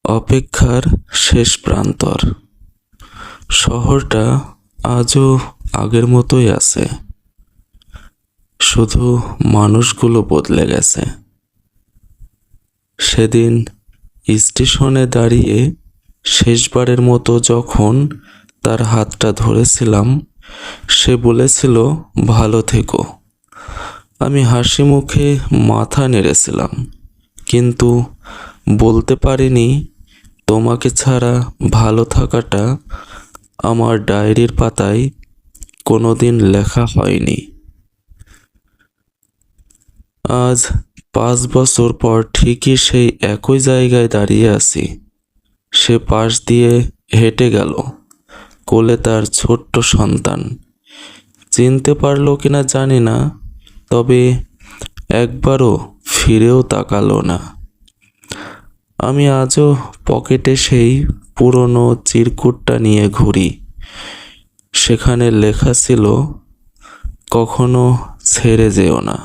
অপেক্ষার শেষ প্রান্তর। শহরটা আজও আগের মতোই আছে, শুধু মানুষগুলো বদলে গেছে। সেদিন স্টেশনে দাঁড়িয়ে শেষবারের মতো যখন তার হাতটা ধরেছিলাম, সে বলেছিল ভালো থেকো। আমি হাসি মুখে মাথা নেড়েছিলাম, কিন্তু বলতে পারিনি তোমাকে ছাড়া ভালো থাকাটা আমার ডায়েরির পাতায় কোনোদিন লেখা হয়নি। আজ 5 বছর পর ঠিকই সেই একই জায়গায় দাঁড়িয়ে আছি। সে পাশ দিয়ে হেঁটে গেল, কোলে তার ছোট্ট সন্তান। চিনতে পারলো কিনা জানি না, তবে একবারও ফিরেও তাকালো না। আমি আজও পকেটে সেই পুরনো চিরকুটটা নিয়ে ঘুরি। সেখানে লেখা ছিল, কখনো ছেড়ে যেও না।